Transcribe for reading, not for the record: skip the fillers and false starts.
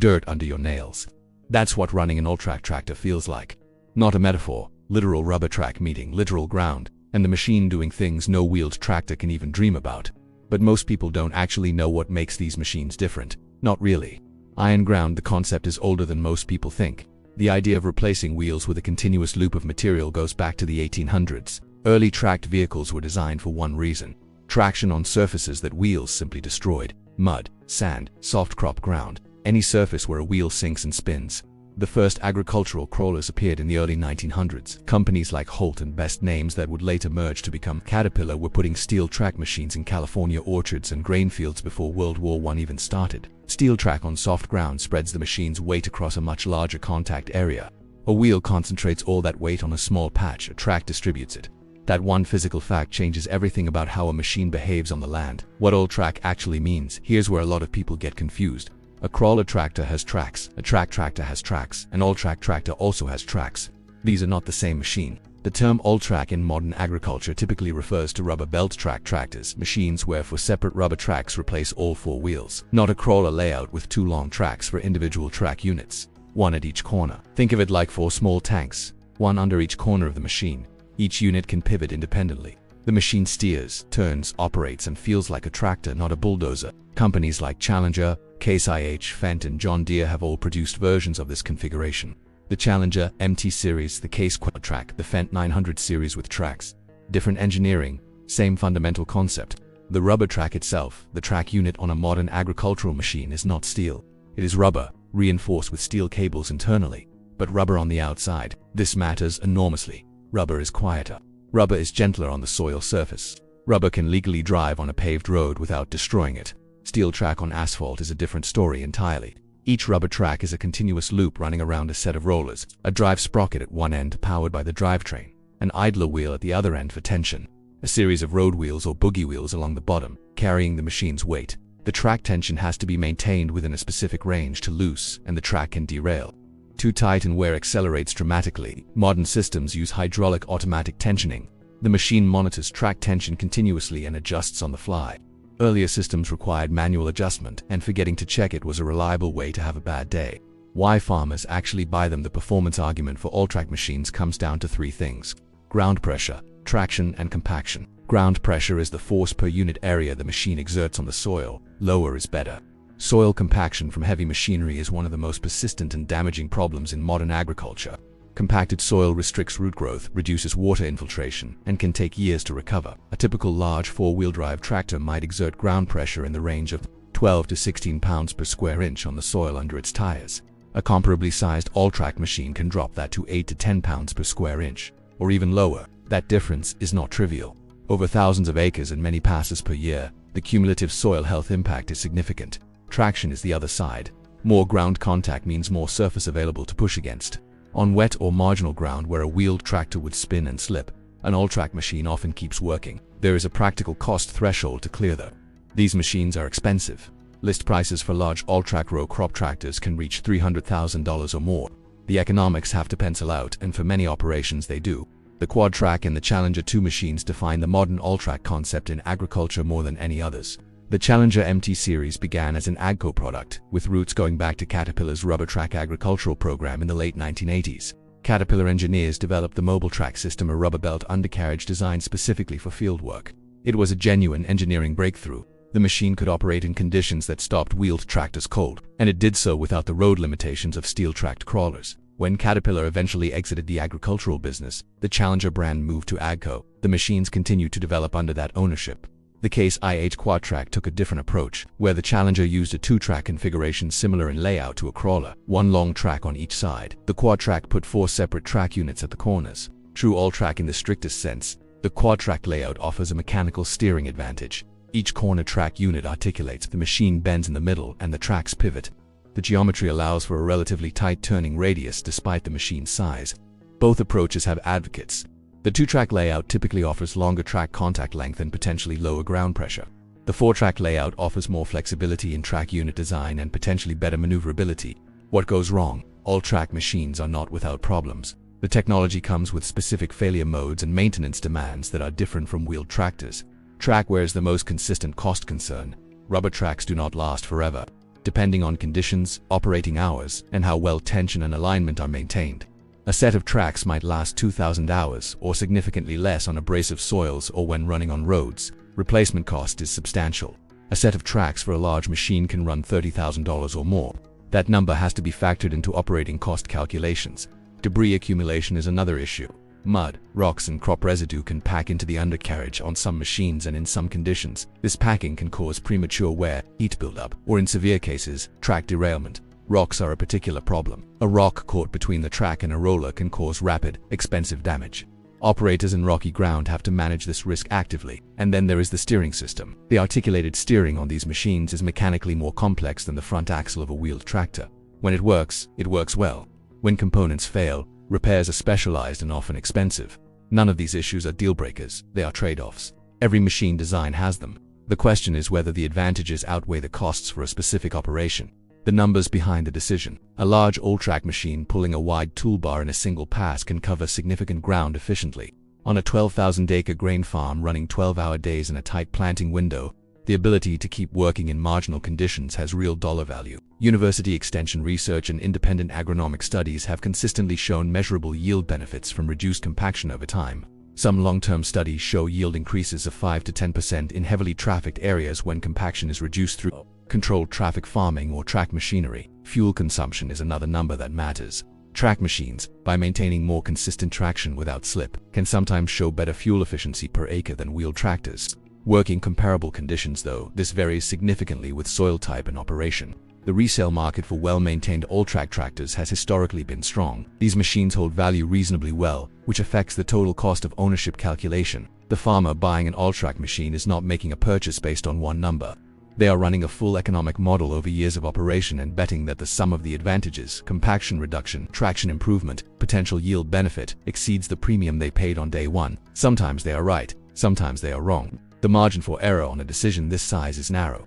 dirt under your nails. That's what running an all-track tractor feels like. Not a metaphor, literal rubber track meeting literal ground, and the machine doing things no wheeled tractor can even dream about. But most people don't actually know what makes these machines different. Not really. Iron ground, the concept is older than most people think. The idea of replacing wheels with a continuous loop of material goes back to the 1800s. Early tracked vehicles were designed for one reason: traction on surfaces that wheels simply destroyed. Mud, sand, soft crop ground, any surface where a wheel sinks and spins. The first agricultural crawlers appeared in the early 1900s. Companies like Holt and Best, names that would later merge to become Caterpillar, were putting steel track machines in California orchards and grain fields before World War I even started. Steel track on soft ground spreads the machine's weight across a much larger contact area. A wheel concentrates all that weight on a small patch, a track distributes it. That one physical fact changes everything about how a machine behaves on the land. What all-track actually means: here's where a lot of people get confused. A crawler tractor has tracks, a track tractor has tracks, an all-track tractor also has tracks. These are not the same machine. The term all-track in modern agriculture typically refers to rubber belt track tractors, machines where four separate rubber tracks replace all four wheels, not a crawler layout with two long tracks for individual track units, one at each corner. Think of it like four small tanks, one under each corner of the machine. Each unit can pivot independently. The machine steers, turns, operates, and feels like a tractor, not a bulldozer. Companies like Challenger, Case IH, Fendt, and John Deere have all produced versions of this configuration. The Challenger MT series, the Case Quadtrac, the Fendt 900 series with tracks. Different engineering, same fundamental concept. The rubber track itself, the track unit on a modern agricultural machine, is not steel. It is rubber, reinforced with steel cables internally, but rubber on the outside. This matters enormously. Rubber is quieter. Rubber is gentler on the soil surface. Rubber can legally drive on a paved road without destroying it. Steel track on asphalt is a different story entirely. Each rubber track is a continuous loop running around a set of rollers, a drive sprocket at one end powered by the drivetrain, an idler wheel at the other end for tension, a series of road wheels or boogie wheels along the bottom, carrying the machine's weight. The track tension has to be maintained within a specific range. Too loose, and the track can derail. Too tight and wear accelerates dramatically. Modern systems use hydraulic automatic tensioning. The machine monitors track tension continuously and adjusts on the fly. Earlier systems required manual adjustment, and forgetting to check it was a reliable way to have a bad day. Why farmers actually buy them? The performance argument for all-track machines comes down to three things: ground pressure, traction, and compaction. Ground pressure is the force per unit area the machine exerts on the soil. Lower is better. Soil compaction from heavy machinery is one of the most persistent and damaging problems in modern agriculture. Compacted soil restricts root growth, reduces water infiltration, and can take years to recover. A typical large four-wheel drive tractor might exert ground pressure in the range of 12 to 16 pounds per square inch on the soil under its tires. A comparably sized all-track machine can drop that to 8 to 10 pounds per square inch, or even lower. That difference is not trivial. Over thousands of acres and many passes per year, the cumulative soil health impact is significant. Traction is the other side. More ground contact means more surface available to push against. On wet or marginal ground where a wheeled tractor would spin and slip, an all-track machine often keeps working. There is a practical cost threshold to clear though. These machines are expensive. List prices for large all-track row crop tractors can reach $300,000 or more. The economics have to pencil out, and for many operations they do. The Quadtrac and the Challenger 2 machines define the modern all-track concept in agriculture more than any others. The Challenger MT series began as an AGCO product, with roots going back to Caterpillar's rubber track agricultural program in the late 1980s. Caterpillar engineers developed the mobile track system, a rubber belt undercarriage designed specifically for field work. It was a genuine engineering breakthrough. The machine could operate in conditions that stopped wheeled tractors cold, and it did so without the road limitations of steel-tracked crawlers. When Caterpillar eventually exited the agricultural business, the Challenger brand moved to AGCO. The machines continued to develop under that ownership. The Case IH Quadtrac took a different approach, where the Challenger used a two-track configuration similar in layout to a crawler, one long track on each side. The Quadtrac put four separate track units at the corners. True all-track in the strictest sense, the Quadtrac layout offers a mechanical steering advantage. Each corner track unit articulates, the machine bends in the middle, and the tracks pivot. The geometry allows for a relatively tight turning radius despite the machine's size. Both approaches have advocates. The two-track layout typically offers longer track contact length and potentially lower ground pressure. The four-track layout offers more flexibility in track unit design and potentially better maneuverability. What goes wrong? All-track machines are not without problems. The technology comes with specific failure modes and maintenance demands that are different from wheeled tractors. Track wear is the most consistent cost concern. Rubber tracks do not last forever. depending on conditions, operating hours, and how well tension and alignment are maintained. A set of tracks might last 2,000 hours or significantly less on abrasive soils or when running on roads. Replacement cost is substantial. A set of tracks for a large machine can run $30,000 or more. That number has to be factored into operating cost calculations. Debris accumulation is another issue. Mud, rocks, and crop residue can pack into the undercarriage on some machines, and in some conditions, this packing can cause premature wear, heat buildup, or in severe cases, track derailment. Rocks are a particular problem. A rock caught between the track and a roller can cause rapid, expensive damage. Operators in rocky ground have to manage this risk actively. And then there is the steering system. The articulated steering on these machines is mechanically more complex than the front axle of a wheeled tractor. When it works well. When components fail, repairs are specialized and often expensive. None of these issues are deal breakers, they are trade-offs. Every machine design has them. The question is whether the advantages outweigh the costs for a specific operation. The numbers behind the decision. A large all-track machine pulling a wide toolbar in a single pass can cover significant ground efficiently. On a 12,000-acre grain farm running 12-hour days in a tight planting window, the ability to keep working in marginal conditions has real dollar value. University extension research and independent agronomic studies have consistently shown measurable yield benefits from reduced compaction over time. Some long-term studies show yield increases of 5 to 10% in heavily trafficked areas when compaction is reduced through controlled traffic farming or track machinery. Fuel consumption is another number that matters. Track machines, by maintaining more consistent traction without slip, can sometimes show better fuel efficiency per acre than wheeled tractors. Working comparable conditions, though, this varies significantly with soil type and operation. The resale market for well-maintained all-track tractors has historically been strong. These machines hold value reasonably well, which affects the total cost of ownership calculation. The farmer buying an all-track machine is not making a purchase based on one number. They are running a full economic model over years of operation and betting that the sum of the advantages, compaction reduction, traction improvement, potential yield benefit, exceeds the premium they paid on day one. Sometimes they are right, sometimes they are wrong. The margin for error on a decision this size is narrow.